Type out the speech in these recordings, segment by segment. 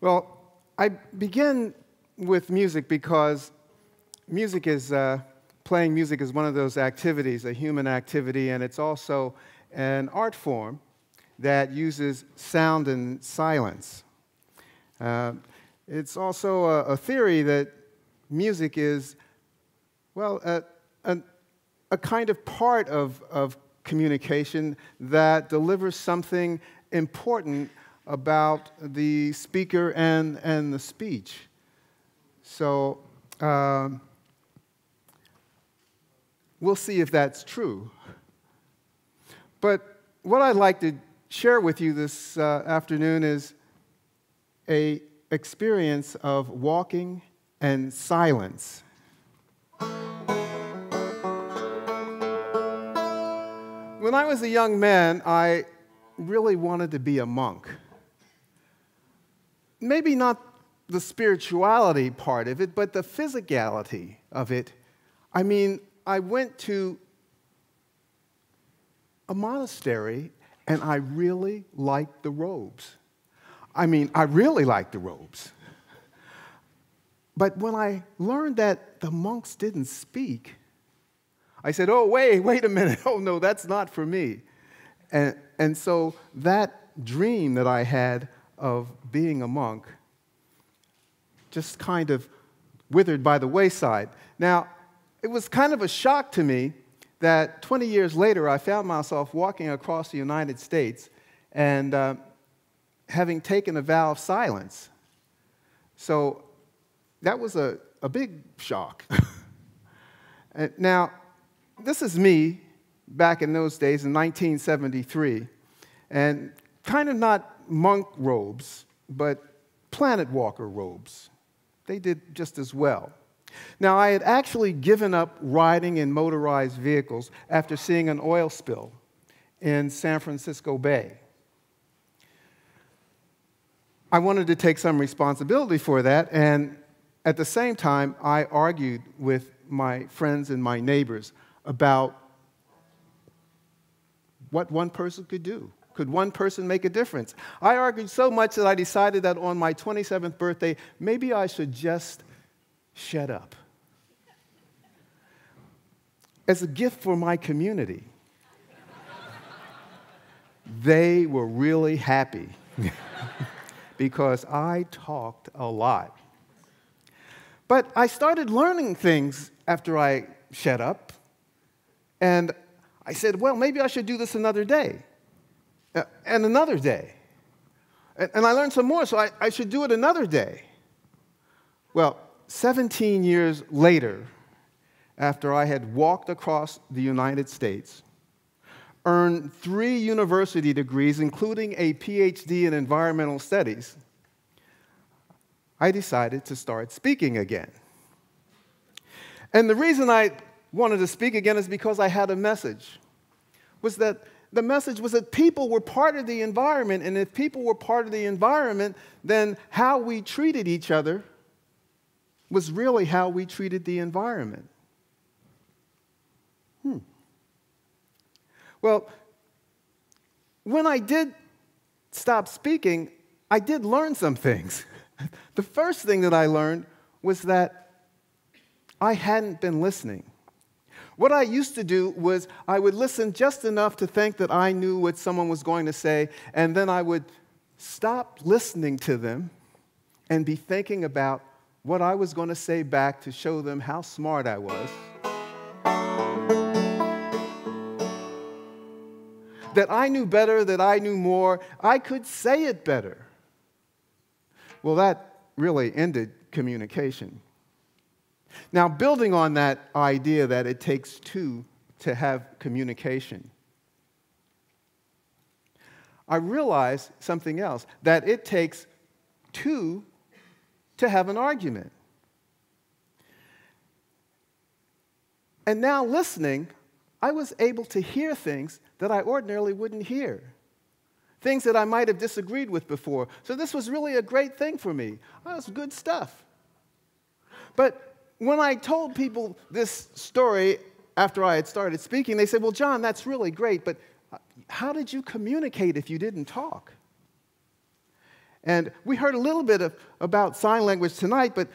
Well, I begin with music because playing music is one of those activities, a human activity, and it's also an art form that uses sound and silence. It's also a theory that music is, well, a kind of part of communication that delivers something important about the speaker and the speech. So we'll see if that's true. But what I'd like to share with you this afternoon is an experience of walking and silence. When I was a young man, I really wanted to be a monk. Maybe not the spirituality part of it, but the physicality of it. I mean, I went to a monastery, and I really liked the robes. I mean, I really liked the robes. But when I learned that the monks didn't speak, I said, oh, wait a minute. Oh, no, that's not for me. And so that dream that I had of being a monk just kind of withered by the wayside. Now, it was kind of a shock to me that 20 years later, I found myself walking across the United States and having taken a vow of silence. So that was a big shock. Now, this is me back in those days in 1973, and kind of not monk robes, but Planetwalker robes. They did just as well. Now, I had actually given up riding in motorized vehicles after seeing an oil spill in San Francisco Bay. I wanted to take some responsibility for that, and at the same time, I argued with my friends and my neighbors about what one person could do. Could one person make a difference? I argued so much that I decided that on my 27th birthday, maybe I should just shut up. As a gift for my community. They were really happy because I talked a lot. But I started learning things after I shut up, and I said, well, maybe I should do this another day. And another day. And I learned some more, so I should do it another day. Well, 17 years later, after I had walked across the United States, earned 3 university degrees, including a PhD in environmental studies, I decided to start speaking again. And the reason I wanted to speak again is because I had a message. The message was that people were part of the environment, and if people were part of the environment, then how we treated each other was really how we treated the environment. Well, when I did stop speaking, I did learn some things. The first thing that I learned was that I hadn't been listening. What I used to do was I would listen just enough to think that I knew what someone was going to say, and then I would stop listening to them and be thinking about what I was going to say back to show them how smart I was. That I knew better, that I knew more, I could say it better. Well, that really ended communication. Now, building on that idea that it takes 2 to have communication, I realized something else, that it takes 2 to have an argument. And now listening, I was able to hear things that I ordinarily wouldn't hear, things that I might have disagreed with before. So this was really a great thing for me. Oh, it's good stuff. But when I told people this story after I had started speaking, they said, well, John, that's really great, but how did you communicate if you didn't talk? And we heard a little bit about sign language tonight, but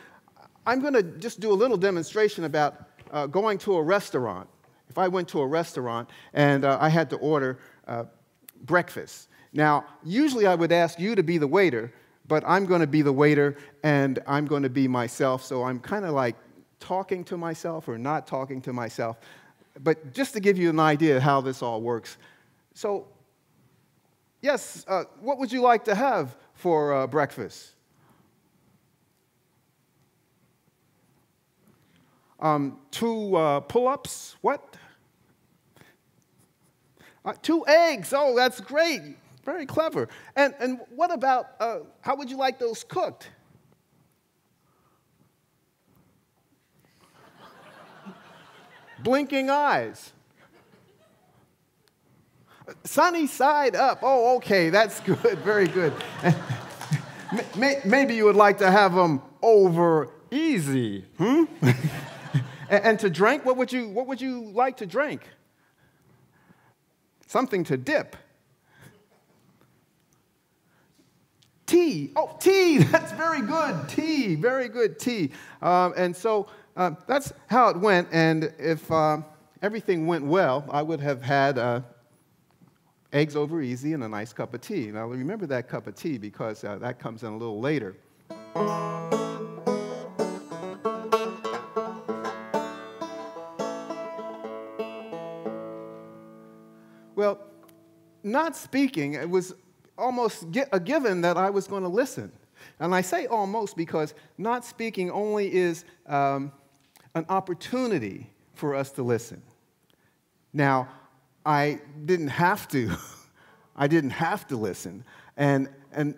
I'm going to just do a little demonstration about going to a restaurant. If I went to a restaurant and I had to order breakfast. Now, usually I would ask you to be the waiter, but I'm going to be the waiter and I'm going to be myself, so I'm kind of like talking to myself or not talking to myself. But just to give you an idea of how this all works. So, yes, what would you like to have for breakfast? 2 pull-ups. What? 2 eggs. Oh, that's great. Very clever. And what about, how would you like those cooked? Blinking eyes. Sunny side up. Oh, okay, that's good. Very good. Maybe you would like to have them over easy. And to drink, what would you like to drink? Something to dip. Tea. Oh, tea. That's very good. Tea. Very good tea. And so that's how it went. And if everything went well, I would have had eggs over easy and a nice cup of tea. Now, remember that cup of tea because that comes in a little later. Well, not speaking, it was almost a given that I was going to listen. And I say almost because not speaking only is an opportunity for us to listen. Now, I didn't have to. I didn't have to listen. And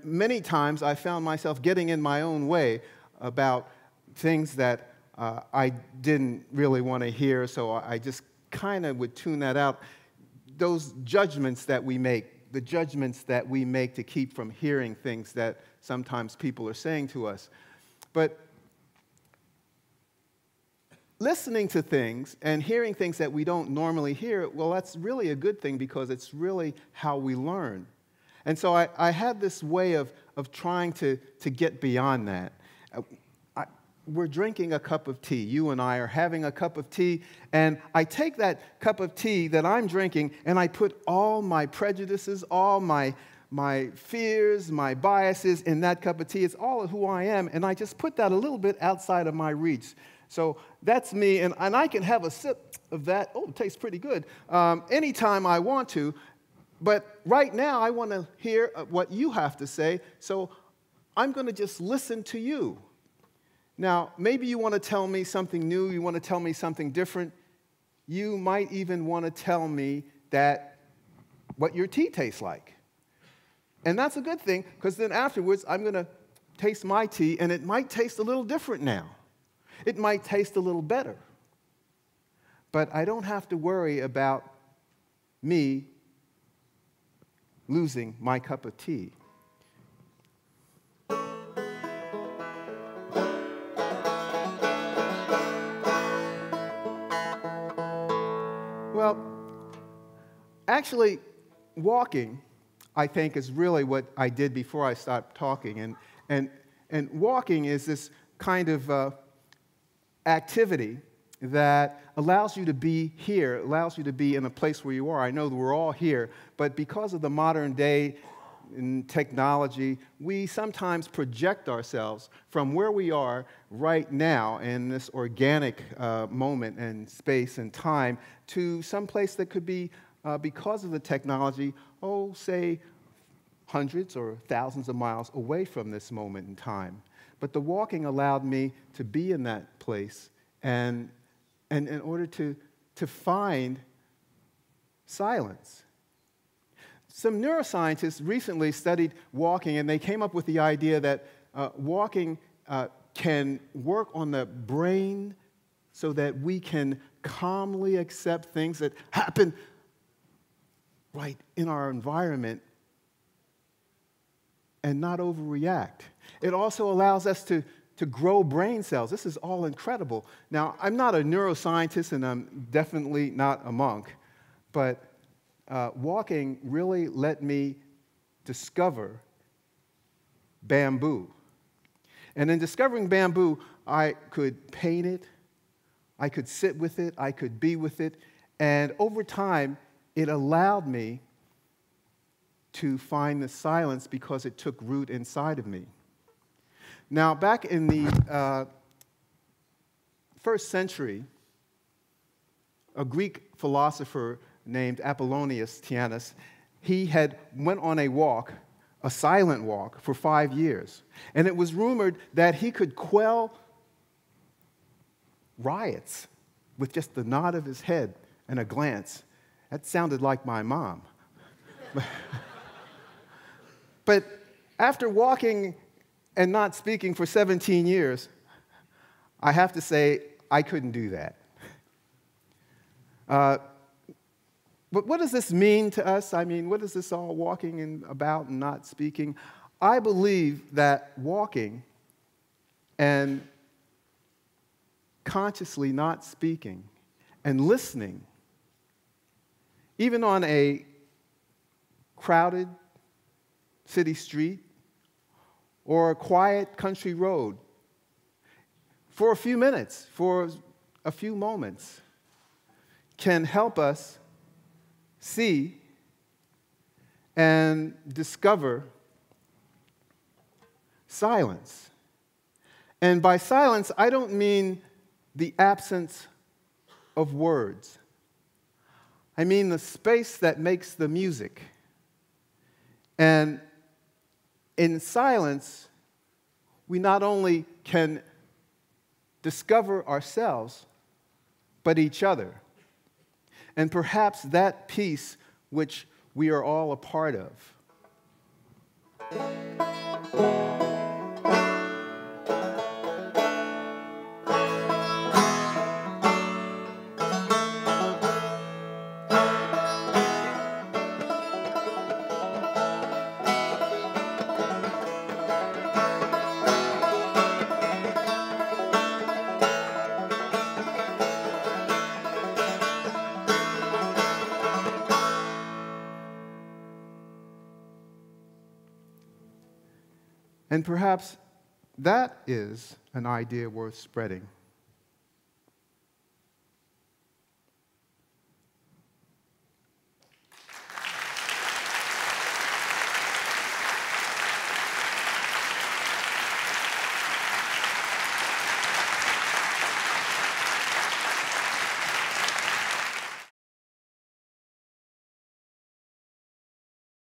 many times I found myself getting in my own way about things that I didn't really want to hear, so I just kind of would tune that out. Those judgments that we make, the judgments that we make to keep from hearing things that sometimes people are saying to us. But listening to things and hearing things that we don't normally hear, well, that's really a good thing because it's really how we learn. And so I had this way of trying to get beyond that. We're drinking a cup of tea. You and I are having a cup of tea, and I take that cup of tea that I'm drinking, and I put all my prejudices, all my fears, my biases in that cup of tea. It's all of who I am, and I just put that a little bit outside of my reach. So that's me, and I can have a sip of that. Oh, it tastes pretty good. Anytime I want to, but right now I want to hear what you have to say, so I'm going to just listen to you. Now, maybe you want to tell me something new, you want to tell me something different. You might even want to tell me what your tea tastes like. And that's a good thing, because then afterwards, I'm going to taste my tea, and it might taste a little different now. It might taste a little better. But I don't have to worry about me losing my cup of tea. Well, actually, walking, I think, is really what I did before I stopped talking. And walking is this kind of activity that allows you to be here, allows you to be in a place where you are. I know that we're all here, but because of the modern day in technology, we sometimes project ourselves from where we are right now in this organic moment and space and time to some place that could be, because of the technology, say hundreds or thousands of miles away from this moment in time. But the walking allowed me to be in that place and in order to find silence. Some neuroscientists recently studied walking, and they came up with the idea that walking can work on the brain so that we can calmly accept things that happen right in our environment and not overreact. It also allows us to grow brain cells. This is all incredible. Now, I'm not a neuroscientist, and I'm definitely not a monk, but walking really let me discover bamboo. And in discovering bamboo, I could paint it, I could sit with it, I could be with it, and over time, it allowed me to find the silence because it took root inside of me. Now, back in the first century, a Greek philosopher named Apollonius Tianus, he had went on a walk, a silent walk, for 5 years. And it was rumored that he could quell riots with just the nod of his head and a glance. That sounded like my mom. But after walking and not speaking for 17 years, I have to say I couldn't do that. But what does this mean to us? I mean, what is this all walking about and not speaking? I believe that walking and consciously not speaking and listening, even on a crowded city street or a quiet country road, for a few minutes, for a few moments, can help us see and discover silence. And by silence, I don't mean the absence of words. I mean the space that makes the music. And in silence, we not only can discover ourselves, but each other. And perhaps that piece which we are all a part of. And perhaps that is an idea worth spreading.